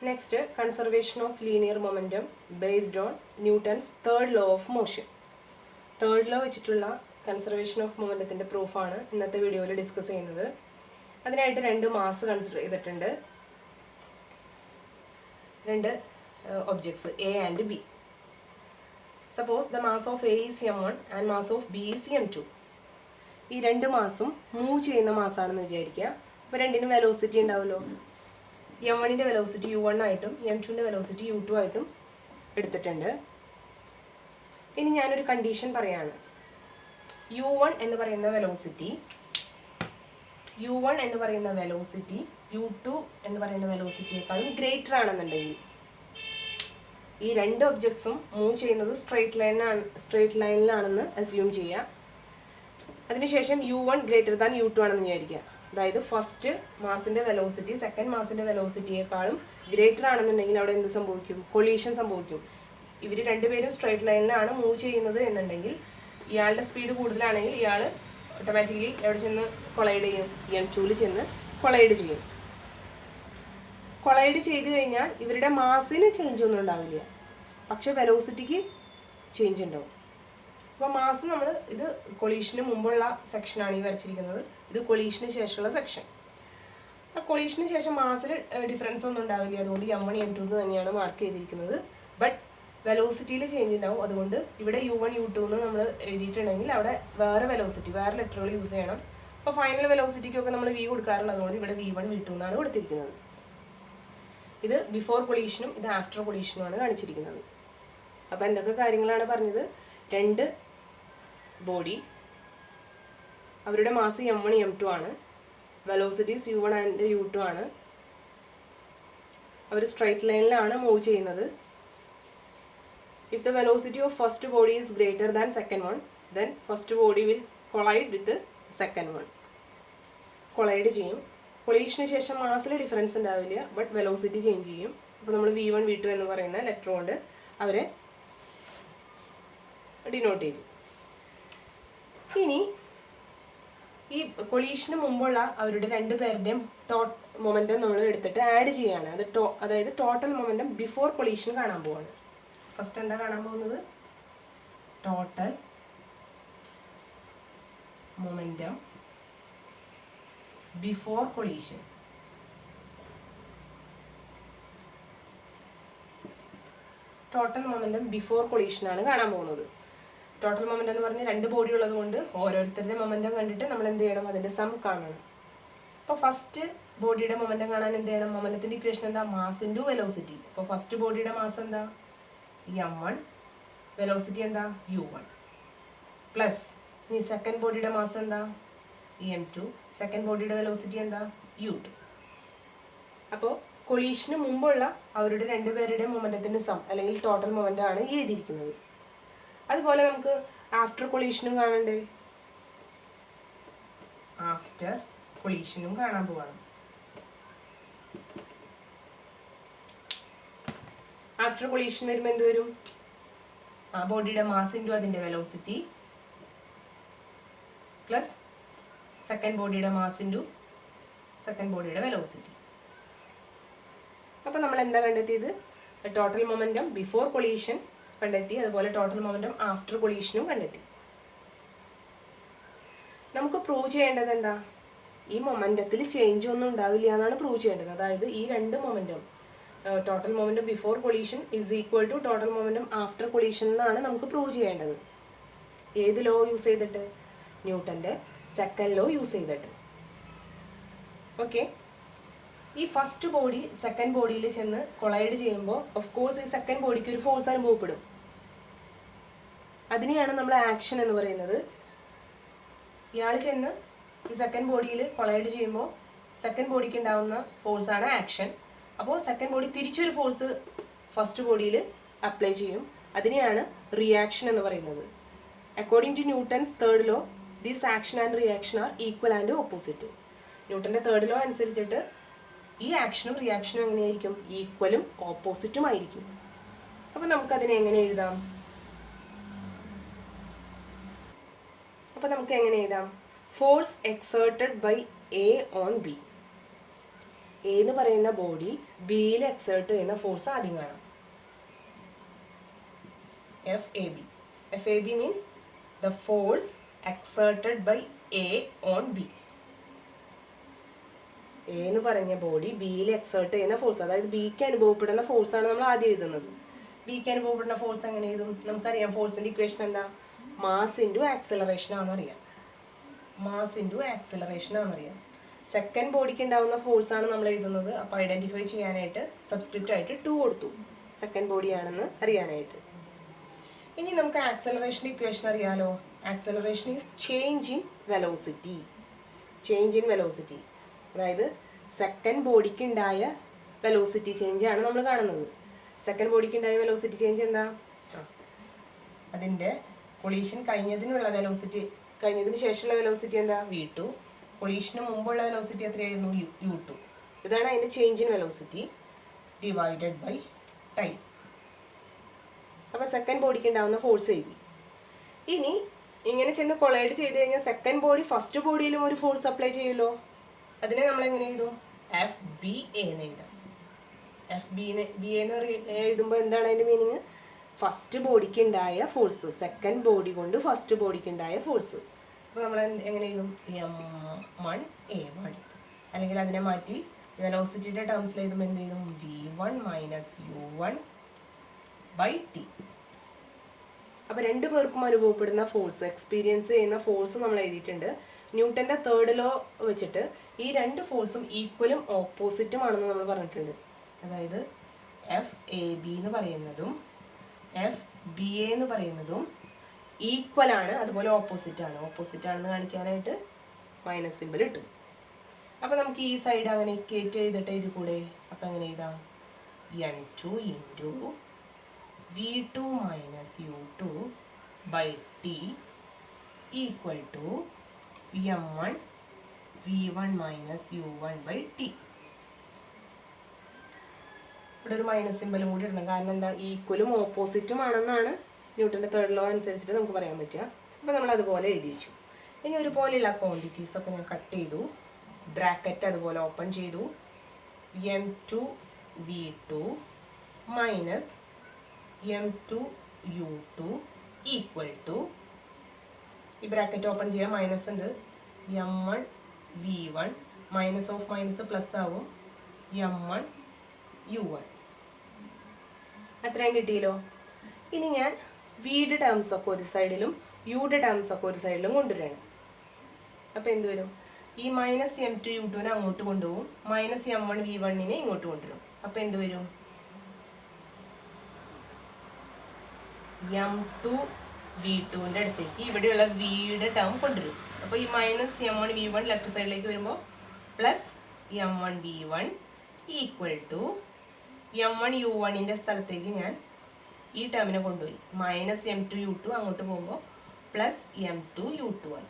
Next, conservation of linear momentum based on Newton's third law of motion. Third law വെച്ചിട്ടുള്ള conservation of മൊമെൻറ്റത്തിൻ്റെ പ്രൂഫാണ് ഇന്നത്തെ വീഡിയോയിൽ discuss ചെയ്യുന്നത്. അതിനായിട്ട് രണ്ട് മാസ് കൺസിഡർ ചെയ്തിട്ടുണ്ട്, രണ്ട് objects A and B. Suppose the mass of A is m1 and mass of B is m2. ഈ രണ്ട് മാസും മൂവ് ചെയ്യുന്ന മാസാണെന്ന് വിചാരിക്കുക. അപ്പോൾ രണ്ടിനും വെലോസിറ്റി ഉണ്ടാവുമല്ലോ. m1ൻ്റെ വെലോസിറ്റി u1 ആയിട്ടും m2ൻ്റെ വെലോസിറ്റി u2 ആയിട്ടും എടുത്തിട്ടുണ്ട്. ഇനി ഞാനൊരു കണ്ടീഷൻ പറയാണ്. u1 എന്ന് പറയുന്ന വെലോസിറ്റി u2 എന്ന് പറയുന്ന വെലോസിറ്റിയേക്കാളും ഗ്രേറ്റർ ആണെന്നുണ്ടെങ്കിൽ ഈ രണ്ട് ഒബ്ജക്ട്സും മൂവ് ചെയ്യുന്നത് സ്ട്രെയിറ്റ് ലൈനിലാണെന്ന് അസ്യൂം ചെയ്യുക. അതിനുശേഷം u1 ഗ്രേറ്റർ ദാൻ u2 ആണെന്ന് വിചാരിക്കുക. അതായത് ഫസ്റ്റ് മാസിൻ്റെ വെലോസിറ്റി സെക്കൻഡ് മാസിൻ്റെ വെലോസിറ്റിയേക്കാളും ഗ്രേറ്റർ ആണെന്നുണ്ടെങ്കിൽ അവിടെ എന്ത് സംഭവിക്കും? കൊളീഷൻ സംഭവിക്കും. ഇവർ രണ്ടുപേരും സ്ട്രെയിറ്റ് ലൈനിലാണ് മൂവ് ചെയ്യുന്നത് എന്നുണ്ടെങ്കിൽ ഇയാളുടെ സ്പീഡ് കൂടുതലാണെങ്കിൽ ഇയാൾ ഓട്ടോമാറ്റിക്കലി എവിടെ ചെന്ന് കൊളൈഡ് ചെയ്യും? m2ൽ ചെന്ന് കൊളൈഡ് ചെയ്യും. കൊളൈഡ് ചെയ്ത് കഴിഞ്ഞാൽ ഇവരുടെ മാസിന് ചേഞ്ച് ഒന്നും ഉണ്ടാവില്ല, പക്ഷെ വെലോസിറ്റിക്ക് ചേഞ്ച് ഉണ്ടാവും. അപ്പോൾ മാസ് നമ്മൾ ഇത് കൊളീഷന് മുമ്പുള്ള സെക്ഷനാണ് ഈ വരച്ചിരിക്കുന്നത്. ഇത് കൊളീഷന് ശേഷമുള്ള സെക്ഷൻ. ആ കൊളീഷന് ശേഷം മാസിൽ ഡിഫറൻസ് ഒന്നും ഉണ്ടാവില്ല, അതുകൊണ്ട് m1 m2 എന്ന് തന്നെയാണ് മാർക്ക് ചെയ്തിരിക്കുന്നത്. ബട്ട് വെലോസിറ്റിയിൽ ചേഞ്ച് ഉണ്ടാവും. അതുകൊണ്ട് ഇവിടെ u1 u2 എന്ന് നമ്മൾ എഴുതിയിട്ടുണ്ടെങ്കിൽ അവിടെ വേറെ വെലോസിറ്റി, വേറെ ലെറ്ററുകൾ യൂസ് ചെയ്യണം. അപ്പോൾ ഫൈനൽ വെലോസിറ്റിക്കൊക്കെ നമ്മൾ v കൊടുക്കാറുള്ളത്, അതുകൊണ്ട് ഇവിടെ v1 v2 എന്നാണ് കൊടുത്തിരിക്കുന്നത്. ഇത് ബിഫോർ കൊളീഷനും ഇത് ആഫ്റ്റർ കൊളീഷനുമാണ് കാണിച്ചിരിക്കുന്നത്. അപ്പോൾ എന്തൊക്കെ കാര്യങ്ങളാണ് പറഞ്ഞത്? രണ്ട് ബോഡി, അവരുടെ മാസ് m1 m2 ആണ്, വെലോസിറ്റീസ് u1 ആൻഡ് u2 ആണ്, അവർ സ്ട്രൈറ്റ് ലൈനിലാണ് മൂവ് ചെയ്യുന്നത്. If the velocity of first body is greater than second one, then first body will collide with the second one. Collide ചെയ്യും. കൊളീഷന് ശേഷം മാസിൽ difference ഉണ്ടാവില്ല, but velocity change ചെയ്യും. അപ്പോൾ നമ്മൾ v1 v2 എന്ന് പറയുന്ന ലെറ്റർ കൊണ്ട് അവരെ ഡിനോട്ട് ചെയ്തു. ഇനി ഈ കൊളീഷന് മുമ്പുള്ള അവരുടെ രണ്ട് പേരുടെയും മൊമെൻറ്റം നമ്മൾ എടുത്തിട്ട് ആഡ് ചെയ്യാണ്. അതായത് ടോട്ടൽ മൊമെൻറ്റം ബിഫോർ കൊളീഷൻ കാണാൻ പോവാണ്. ഫസ്റ്റ് എന്താ കാണാൻ പോകുന്നത്? Total momentum before collision. Total momentum before കൊളീഷനാണ് കാണാൻ പോകുന്നത്. ടോട്ടൽ മൊമെൻറ്റം എന്ന് പറഞ്ഞാൽ രണ്ട് ബോഡി ഉള്ളത് കൊണ്ട് ഓരോരുത്തരുടെ മൊമെൻറ്റം കണ്ടിട്ട് നമ്മൾ എന്ത് ചെയ്യണം? അതിൻ്റെ സം കാണണം. അപ്പോൾ ഫസ്റ്റ് ബോഡിയുടെ മൊമെൻറ്റം കാണാൻ എന്ത് ചെയ്യണം? മൊമെൻറ്റത്തിൻ്റെ ഇക്വേഷൻ എന്താ? Mass into velocity. അപ്പോൾ ഫസ്റ്റ് ബോഡിയുടെ മാസ് എന്താ? m1, വെലോസിറ്റി എന്താ? u1 പ്ലസ് ഇനി സെക്കൻഡ് ബോഡിയുടെ മാസ് എന്താ? m2, സെക്കൻഡ് ബോഡിയുടെ വെലോസിറ്റി എന്താ? u2. അപ്പോൾ കൊളീഷന് മുമ്പുള്ള അവരുടെ രണ്ടുപേരുടെ മൊമെൻറ്റത്തിൻ്റെ സം അല്ലെങ്കിൽ ടോട്ടൽ മൊമെൻ്റ് ആണ് എഴുതിയിരിക്കുന്നത്. അതുപോലെ നമുക്ക് ആഫ്റ്റർ കൊളീഷനും കാണണ്ടേ? ആഫ്റ്റർ കൊളീഷനും കാണാൻ പോവാണ്. ആഫ്റ്റർ കൊളീഷൻ വരുമ്പോൾ എന്ത് വരും? ആ ബോഡിയുടെ മാസ് ഇൻറ്റു അതിൻ്റെ വെലോസിറ്റി പ്ലസ് സെക്കൻഡ് ബോഡിയുടെ മാസ് ഇൻറ്റു സെക്കൻഡ് ബോഡിയുടെ വെലോസിറ്റി. അപ്പോൾ നമ്മൾ എന്താ കണ്ടെത്തിയത്? ടോട്ടൽ മൊമെൻറ്റം ബിഫോർ കൊളീഷൻ കണ്ടെത്തി, അതുപോലെ ടോട്ടൽ മൊമെൻറ്റം ആഫ്റ്റർ കൊളീഷനും കണ്ടെത്തി. നമുക്ക് പ്രൂവ് ചെയ്യേണ്ടത് എന്താ? ഈ മൊമെൻറ്റത്തിൽ ചേഞ്ച് ഒന്നും ഉണ്ടാവില്ല എന്നാണ് പ്രൂവ് ചെയ്യേണ്ടത്. അതായത് ഈ രണ്ട് momentum total momentum before collision is equal to total momentum after collision എന്നാണ് നമുക്ക് പ്രൂവ് ചെയ്യേണ്ടത്. ഏത് ലോ യൂസ് ചെയ്തിട്ട്? ന്യൂട്ടൻ്റെ സെക്കൻഡ് ലോ യൂസ് ചെയ്തിട്ട്. ഓക്കെ, ഈ ഫസ്റ്റ് ബോഡി സെക്കൻഡ് ബോഡിയിൽ ചെന്ന് കൊളൈഡ് ചെയ്യുമ്പോൾ ഓഫ് കോഴ്സ് ഈ സെക്കൻഡ് ബോഡിക്ക് ഒരു ഫോഴ്സ് അനുഭവപ്പെടും. അതിനെയാണ് നമ്മൾ ആക്ഷൻ എന്ന് പറയുന്നത്. ഇയാൾ ചെന്ന് ഈ സെക്കൻഡ് ബോഡിയിൽ കൊളൈഡ് ചെയ്യുമ്പോൾ സെക്കൻഡ് ബോഡിക്ക് ഉണ്ടാകുന്ന ഫോഴ്സാണ് ആക്ഷൻ. അപ്പോൾ സെക്കൻഡ് ബോഡി തിരിച്ചൊരു ഫോഴ്സ് ഫസ്റ്റ് ബോഡിയിൽ അപ്ലൈ ചെയ്യും. അതിനെയാണ് റിയാക്ഷൻ എന്ന് പറയുന്നത്. According to Newton's third law, this action and reaction are equal and opposite. ന്യൂട്ടൻ്റെ തേർഡ് ലോ അനുസരിച്ചിട്ട് ഈ ആക്ഷനും റിയാക്ഷനും എങ്ങനെയായിരിക്കും? ഈക്വലും ഓപ്പോസിറ്റും ആയിരിക്കും. അപ്പോൾ നമുക്കതിനെ എങ്ങനെ എഴുതാം? Force exerted by A on B. A എന്ന് പറയുന്ന ബോഡി ബിയിൽ എക്സേർട്ട് ചെയ്യുന്ന ഫോഴ്സ് ആദ്യം കാണാം. FAB means the force exerted by A on B. A എന്ന് പറഞ്ഞ ബോഡി ബിയിൽ എക്സേർട്ട് ചെയ്യുന്ന ഫോഴ്സ്, അതായത് ബിക്ക് അനുഭവപ്പെടുന്ന ഫോഴ്സാണ് നമ്മൾ ആദ്യം എഴുതുന്നത്. ബിക്ക് അനുഭവപ്പെടുന്ന ഫോഴ്സ് എങ്ങനെ എഴുതും? നമുക്കറിയാം ഫോഴ്സിന്റെ ഇക്വേഷൻ എന്താ? മാസ് ഇൻറ്റു ആക്സിലറേഷൻ ആണെന്നറിയാം. മാസ് ഇൻറ്റു ആക്സിലറേഷൻ ആണെന്നറിയാം. സെക്കൻഡ് ബോഡിക്ക് ഉണ്ടാവുന്ന ഫോഴ്സാണ് നമ്മൾ എഴുതുന്നത്. അപ്പോൾ ഐഡന്റിഫൈ ചെയ്യാനായിട്ട് സബ്സ്ക്രിപ്റ്റ് ആയിട്ട് 2 കൊടുത്തു, സെക്കൻഡ് ബോഡിയാണെന്ന് അറിയാനായിട്ട്. ഇനി നമുക്ക് ആക്സിലറേഷൻ്റെ ഇക്വേഷൻ അറിയാലോ. Acceleration is change in velocity. Change in velocity, അതായത് സെക്കൻഡ് ബോഡിക്ക് ഉണ്ടായ വെലോസിറ്റി ചേഞ്ച് ആണ് നമ്മൾ കാണുന്നത്. സെക്കൻഡ് ബോഡിക്ക് ഉണ്ടായ വെലോസിറ്റി ചേഞ്ച് എന്താ? അതിൻ്റെ കൊളീഷൻ കഴിഞ്ഞതിനുള്ള വെലോസിറ്റി, കഴിഞ്ഞതിന് ശേഷമുള്ള വെലോസിറ്റി എന്താ? v2. കൊളീഷന് മുമ്പുള്ള വെലോസിറ്റി എത്രയായിരുന്നു? u2. ഇതാണ് അതിൻ്റെ change in velocity divided by time. അപ്പോൾ സെക്കൻഡ് ബോഡിക്ക് ഉണ്ടാവുന്ന ഫോഴ്സ് എഴുതി. ഇനി ഇങ്ങനെ ചെന്ന് കൊളൈഡ് ചെയ്ത് കഴിഞ്ഞാൽ സെക്കൻഡ് ബോഡി ഫസ്റ്റ് ബോഡിയിലും ഒരു ഫോഴ്സ് അപ്ലൈ ചെയ്യുമല്ലോ. അതിനെ നമ്മൾ എങ്ങനെ എഴുതും? FBA എന്ന് എഴുതാം. FBA എന്ന് എഴുതുമ്പോൾ എന്താണ് അതിൻ്റെ മീനിങ്? ഫസ്റ്റ് ബോഡിക്ക് ഉണ്ടായ ഫോഴ്സ്, സെക്കൻഡ് ബോഡി കൊണ്ട് ഫസ്റ്റ് ബോഡിക്ക് ഉണ്ടായ ഫോഴ്സ്. അപ്പോൾ നമ്മൾ എങ്ങനെ എഴുതും? M1A1. അല്ലെങ്കിൽ അതിനെ മാറ്റി വെലോസിറ്റിയുടെ ടേംസിൽ എഴുതുമ്പോൾ എന്ത് ചെയ്യും? v1 - u1 /t. അപ്പോൾ രണ്ടു പേർക്കും അനുഭവപ്പെടുന്ന ഫോഴ്സ്, എക്സ്പീരിയൻസ് ചെയ്യുന്ന ഫോഴ്സ് നമ്മൾ എഴുതിയിട്ടുണ്ട്. ന്യൂട്ടൻ്റെ തേർഡ് ലോ വെച്ചിട്ട് ഈ രണ്ട് ഫോഴ്സും ഈക്വലും ഓപ്പോസിറ്റും ആണെന്ന് നമ്മൾ പറഞ്ഞിട്ടുണ്ട്. അതായത് FAB എന്ന് പറയുന്നതും FBA എന്ന് പറയുന്നതും ഈക്വൽ ആണ്, അതുപോലെ ഓപ്പോസിറ്റ് ആണ്. ഓപ്പോസിറ്റ് ആണെന്ന് കാണിക്കാനായിട്ട് മൈനസ് സിമ്പിൾ ഇട്ടു. അപ്പോൾ നമുക്ക് ഈ സൈഡ് അങ്ങനെ ഇക്വേറ്റ് ചെയ്തിട്ട് എഴുതി കൂടെ? അപ്പോൾ എങ്ങനെ എഴുതാം? N2 into v2 - u2 /t equal to m1 v1 - u1 /t. ഇവിടെ ഒരു മൈനസ് സിമ്പലും കൂടി ഇടണം, കാരണം എന്താ? ഈക്വലും ഓപ്പോസിറ്റും ആണെന്നാണ് ന്യൂട്ടൻ്റെ തേർഡ് ലോ അനുസരിച്ചിട്ട് നമുക്ക് പറയാൻ പറ്റുക. അപ്പോൾ നമ്മൾ അതുപോലെ എഴുതി വെച്ചു. ഇനി ഒരുപോലെയുള്ള ക്വാണ്ടിറ്റീസ് ഒക്കെ ഞാൻ കട്ട് ചെയ്തു, ബ്രാക്കറ്റ് അതുപോലെ ഓപ്പൺ ചെയ്തു. m2 v2 minus m2 u2 equal to, ഈ ബ്രാക്കറ്റ് ഓപ്പൺ ചെയ്യാൻ മൈനസ് ഉണ്ട്, m1 v1 minus of minus plus ആവും m1 u1. അത്രയും കിട്ടിയല്ലോ. ഇനി ഞാൻ വിയുടെ ടേംസ് ഒക്കെ ഒരു സൈഡിലും യുടെ ടേംസ് ഒക്കെ ഒരു സൈഡിലും കൊണ്ടുവരികയാണ്. അപ്പോൾ എന്ത് വരും? ഈ മൈനസ് m2 u2നെ അങ്ങോട്ട് കൊണ്ടുപോകും, മൈനസ് m1 v1നെ ഇങ്ങോട്ട് കൊണ്ടുവരും. അപ്പോൾ എന്ത് വരും? m2 v2ൻ്റെ അടുത്തേക്ക് ഇവിടെയുള്ള വിയുടെ ടേം കൊണ്ടുവരും. അപ്പോൾ ഈ മൈനസ് m1 v1 ലെഫ്റ്റ് സൈഡിലേക്ക് വരുമ്പോൾ plus m1 v1 equal to m1 u1ൻ്റെ സ്ഥലത്തേക്ക് ഞാൻ ഈ ടേമിനെ കൊണ്ടുപോയി, മൈനസ് m2 u2 അങ്ങോട്ട് പോകുമ്പോൾ പ്ലസ് m2 u2 ആയി.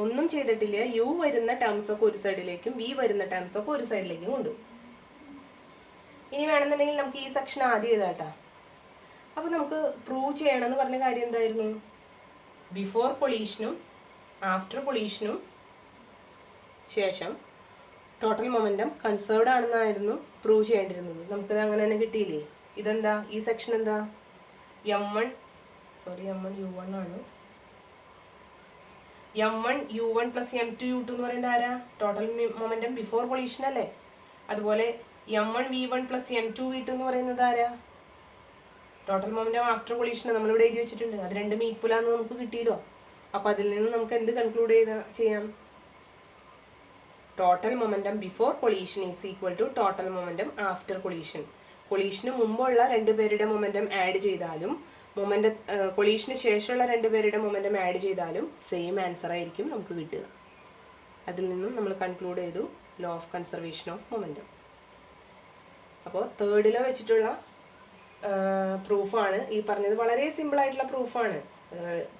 ഒന്നും ചെയ്തിട്ടില്ല. u വരുന്ന ടേംസ് ഒക്കെ ഒരു സൈഡിലേക്കും v വരുന്ന ടേംസ് ഒക്കെ ഒരു സൈഡിലേക്കും കൊണ്ടുപോകും. ഇനി വേണമെന്നുണ്ടെങ്കിൽ നമുക്ക് ഈ സെക്ഷൻ ആദ്യം എഴുതാട്ടാ. അപ്പോൾ നമുക്ക് പ്രൂവ് ചെയ്യണമെന്ന് പറഞ്ഞ കാര്യം എന്തായിരുന്നു? ബിഫോർ കൊളീഷനും ആഫ്റ്റർ കൊളീഷനും ശേഷം ടോട്ടൽ മൊമെൻറ്റം കൺസേർവ്ഡ് ആണെന്നായിരുന്നു പ്രൂവ് ചെയ്യേണ്ടിരുന്നത്. നമുക്കത് അങ്ങനെ തന്നെ കിട്ടിയില്ലേ? ഇതെന്താ? ഈ സെക്ഷൻ എന്താ? m1 u1 ആണ്. m1 u1 plus m2 u2 എന്ന് പറയുന്നത് ആരാ? ടോട്ടൽ മൊമെൻറ്റം ബിഫോർ കൊളീഷൻ അല്ലേ? അതുപോലെ m1 v1 plus m2 v2 എന്ന് പറയുന്നത് ആരാ? ടോട്ടൽ മൊമെൻറ്റം ആഫ്റ്റർ കൊളീഷൻ നമ്മളിവിടെ എഴുതി വെച്ചിട്ടുണ്ട്. അത് രണ്ടും ഈക്വലാന്ന് നമുക്ക് കിട്ടിയല്ലോ. അപ്പോൾ അതിൽ നിന്ന് നമുക്ക് എന്ത് കൺക്ലൂഡ് ചെയ്യാം? Total momentum before collision is equal to total momentum after collision. കൊളീഷന് മുമ്പുള്ള രണ്ടുപേരുടെ മൊമെൻറ്റം ആഡ് ചെയ്താലും കൊളീഷന് ശേഷമുള്ള രണ്ടുപേരുടെ മൊമെൻറ്റം ആഡ് ചെയ്താലും സെയിം ആൻസർ ആയിരിക്കും നമുക്ക് കിട്ടുക. അതിൽ നിന്നും നമ്മൾ കൺക്ലൂഡ് ചെയ്തു law of conservation of momentum. അപ്പോൾ തേർഡിലോ വെച്ചിട്ടുള്ള പ്രൂഫാണ് ഈ പറഞ്ഞത്. വളരെ സിമ്പിളായിട്ടുള്ള പ്രൂഫാണ്.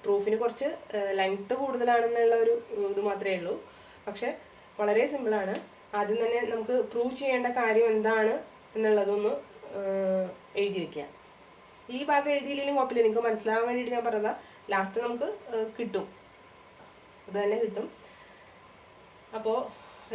പ്രൂഫിന് കുറച്ച് ലെങ്ത്ത് കൂടുതലാണെന്നുള്ള ഒരു ഇത് മാത്രമേ ഉള്ളൂ. പക്ഷെ വളരെ സിമ്പിളാണ്. ആദ്യം തന്നെ നമുക്ക് പ്രൂവ് ചെയ്യേണ്ട കാര്യം എന്താണ് എന്നുള്ളതൊന്ന് എഴുതി വയ്ക്കുക. ഈ ഭാഗം എഴുതിയില്ലെങ്കിലും കുഴപ്പമില്ല, നിങ്ങൾക്ക് മനസ്സിലാകാൻ വേണ്ടിയിട്ട് ഞാൻ പറഞ്ഞതാ. ലാസ്റ്റ് നമുക്ക് കിട്ടും, ഇത് തന്നെ കിട്ടും. അപ്പോൾ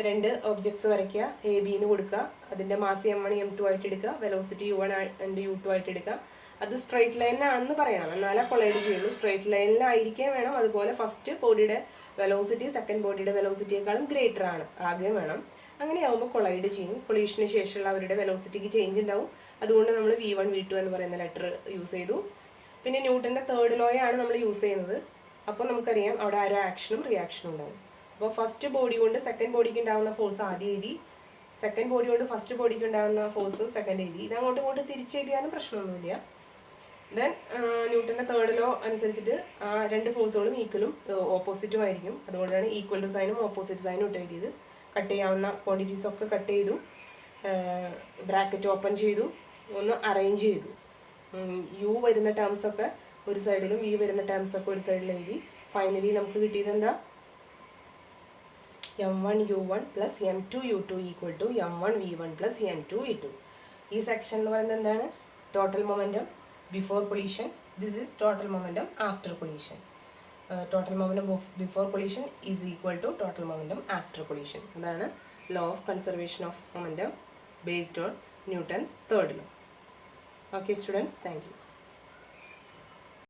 രണ്ട് ഒബ്ജക്ട്സ് വരയ്ക്കുക, എ ബി എന്ന് കൊടുക്കുക, അതിൻ്റെ മാസ് M1 M2 ആയിട്ട് എടുക്കുക, വെലോസിറ്റി U1 ആൻഡ് U2 ആയിട്ട് എടുക്കുക. അത് സ്ട്രൈറ്റ് ലൈനിലാണെന്ന് പറയണം, എന്നാലേ കൊളൈഡ് ചെയ്യുള്ളൂ. സ്ട്രൈറ്റ് ലൈനിലായിരിക്കാൻ വേണം. അതുപോലെ ഫസ്റ്റ് ബോഡിയുടെ വെലോസിറ്റി സെക്കൻഡ് ബോഡിയുടെ വെലോസിറ്റിയേക്കാളും ഗ്രേറ്റർ ആകുകയും വേണം. അങ്ങനെയാവുമ്പോൾ കൊളൈഡ് ചെയ്യും. കൊളീഷന് ശേഷമുള്ള അവരുടെ വെലോസിറ്റിക്ക് ചേഞ്ച് ഉണ്ടാവും. അതുകൊണ്ട് നമ്മൾ V1 V2 എന്ന് പറയുന്ന ലെറ്റർ യൂസ് ചെയ്തു. പിന്നെ ന്യൂട്ടൻ്റെ തേർഡ് ലോ ആണ് നമ്മൾ യൂസ് ചെയ്യുന്നത്. അപ്പോൾ നമുക്കറിയാം അവിടെ ഒരു ആക്ഷനും റിയാക്ഷനും ഉണ്ടാവും. അപ്പോൾ ഫസ്റ്റ് ബോഡി കൊണ്ട് സെക്കൻഡ് ബോഡിക്ക് ഉണ്ടാകുന്ന ഫോഴ്സ് ആദ്യം എഴുതി, സെക്കൻഡ് ബോഡി കൊണ്ട് ഫസ്റ്റ് ബോഡിക്ക് ഉണ്ടാകുന്ന ഫോഴ്സ് സെക്കൻഡ് എഴുതി. ഇത് അങ്ങോട്ടും ഇങ്ങോട്ടും തിരിച്ചെഴുതിയാലും പ്രശ്നമൊന്നുമില്ല. ദെൻ ന്യൂട്ടൻ്റെ തേർഡ് ലോ അനുസരിച്ചിട്ട് ആ രണ്ട് ഫോഴ്സുകളും ഈക്വലും ഓപ്പോസിറ്റും ആയിരിക്കും. അതുകൊണ്ടാണ് ഈക്വൽ ടു സൈനും ഓപ്പോസിറ്റ് സൈനും ഇട്ട് എഴുതിയത്. കട്ട് ചെയ്യാവുന്ന ക്വാണ്ടിറ്റീസ് ഒക്കെ കട്ട് ചെയ്തു, ബ്രാക്കറ്റ് ഓപ്പൺ ചെയ്തു, ഒന്ന് അറേഞ്ച് ചെയ്തു. U വരുന്ന ടേംസ് ഒക്കെ ഒരു സൈഡിലും V വരുന്ന ടേംസ് ഒക്കെ ഒരു സൈഡിലും എഴുതി. ഫൈനലി നമുക്ക് കിട്ടിയത് എന്താ? M1 U1 plus M2 U2 equal to M1 V1 plus M2 V2. ഈ സെക്ഷൻ എന്ന് പറയുന്നത് എന്താണ്? Total momentum before collision. This is total momentum after collision. Total momentum before collision is equal to total momentum after collision. അതാണ് law of conservation of momentum based on Newton's third law. Okay students, thank you.